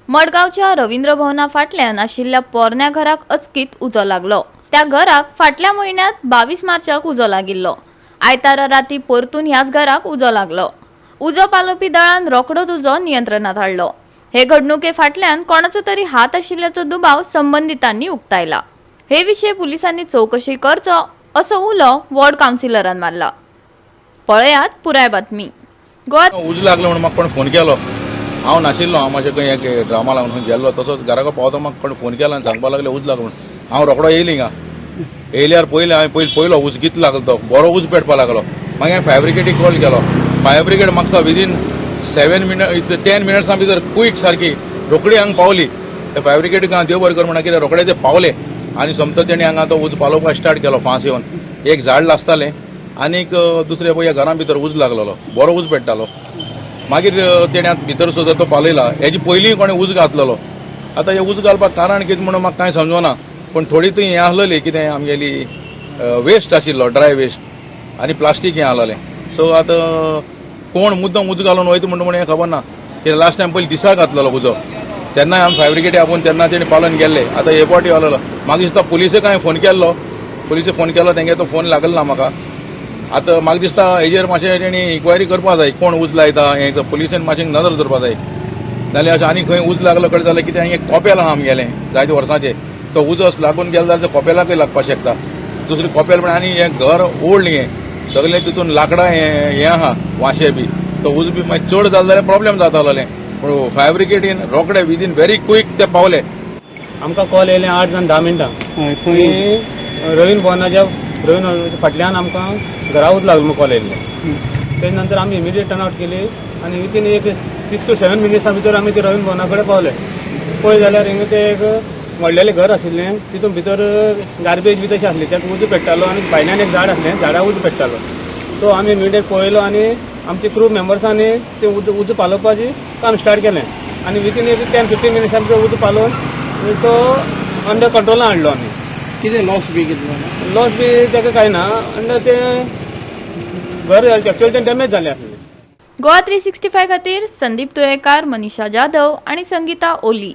मडगावच्या रवींद्र भवना फाटल्यान आशिल्ल्या पोरण्या घराक अचकीत उजो लागलो। त्या घराक फाटल्या म्हयन्यात 22 मार्चाक उजो लागिल्लो। आयतारा राती परतून ह्याच घराक उजो लागलो। उजो पालोवपी दळान रोखडोच उजो नियंत्रणात हाडलो। हे घडणुके फाटल्यान कोणाचो तरी हात आशिल्ल्याचो दुबाव संबंधितांनी उक्तायला। हे विशय पुलिसांनी चौकशी करचो असो उलो वॉर्ड काउन्सिलरान मारला। पळयात पुराय बातमी। उज लागलो म्हणून म्हाका कोण फोन केलो। हांव नाशिल्लो, हांव मातशें खंय एक ड्रामा लागून गेल्लो। तसोच घरा पावता म्हाका कोण फोन केलो आनी सांगपाक लागले उज लागलो म्हणून। हांव रोखडो येयली हिंगा। येयल्यार पयलें हांवें पयलो उज कितलो लागलो तो, बरो उज पेटपाक लागलो। मागीर हांवें फायर ब्रिगेडीक कॉल केलो। फायर ब्रिगेड म्हाका विदीन 10 मिनट्सां भितर क्विक सारकी रोखडी हांगा पावली। त्या फायर ब्रिगेडीक हांव देव बरें कर म्हणा, कित्याक रोखडे ते पावले आनी समतो तेणी हांगा तो उज पालोवपाक स्टार्ट केलो फास्ट येवन। एक झाड लासतालें आनीक दुसरे पळय घरा भितर उज लागलेलो, बरो उज पेट्टालो। मागीर तेणे आतां भितर सुद्दां तो पालयला। हेजी पयलीं कोणें उज घातलेलो। आतां हे उज घालपाक कारण कितें म्हणून म्हाका कांय समजना, पूण थोडी ती हें आसलेली कितें आमगेली वेस्ट आशिल्लो, ड्राय वेस्ट आनी प्लास्टीक हें आसलेलें। सो आतां कोण मुद्दम उज घालून वयता म्हणून हें खबर ना। कित्याक लास्ट टायम पयलीं दिसाक घातलेलो उजो, तेन्नाय आमी फायर ब्रिगेडी आपोवन तेन्ना तेणी पालोवन गेल्ले। आतां हे पावटी आसलेलो। म्हाका दिसता पुलिसेक हांवें फोन केल्लो, पुलिसे फोन केलो, तेंगे तो फोन लागलो ना म्हाका। आतां म्हाका दिसता हेजेर मातशें तेणी इन्क्वायरी करपा जाय, कोण उज लायता हें पुलिसेन मातशें नजर दवरपा जाय। नाल्यार अशें आनी खंय उज लागलो कळटा जाल्यार कितें एक कॉपेल आहा आमगेलें जायते वर्सांचें, तो उजो लागून गेलो जाल्यार कॉपेलाकय लागपाक शकता। दुसरी कॉपेल म्हण आनी हें घर ओल्ड हें सगळें तितून लाकडां हें आहा वांशे बी, तो उज बी मागीर चड जालो जाल्यार प्रॉब्लेम जाता आसलें। पूण फायर ब्रिगेडीन रोखडे विदीन व्हेरी क्विक ते पावले। आमकां कॉल येयलें 8 जावन 10 मिनटां खंय रवींद्र भवनाच्या फाटल्यान आमकां घरा उज लागलो म्हणून कॉल येयल्लें। तेजे नंतर आमी इमिडिएट टर्न आवट केली आनी विथीन एक 6 to 7 मिनिट्सां भितर आमी ते रवींद्र भवना कडेन पावले। पळय जाल्यार हिंगा ते एक व्हडलेलें घर आशिल्लें, तितून भितर गार्बेज बी तशें आसली, त्यात उज पेट्टालो आनी भायल्यान एक झाड आसलें, झाडार उज पेट्टालो। तो आमी इमिडिएट पळयलो आनी आमचे क्रू मेंबर्सांनी ते उज पालोवपाचें काम स्टार्ट केलें आनी विथीन एक 10-15 मिनिट्सां भितर उज पालोवन तो अंडर कंट्रोलान हाडलो आमी। कितें लॉस बी कितें लॉस बी ताका कांय ना, आनी तें घर एक्चुअली तें डॅमेज जालें आसलें। गोवा 365 खातीर संदीप तुयेकार, मनीषा जाधव आणि संगीता ओली।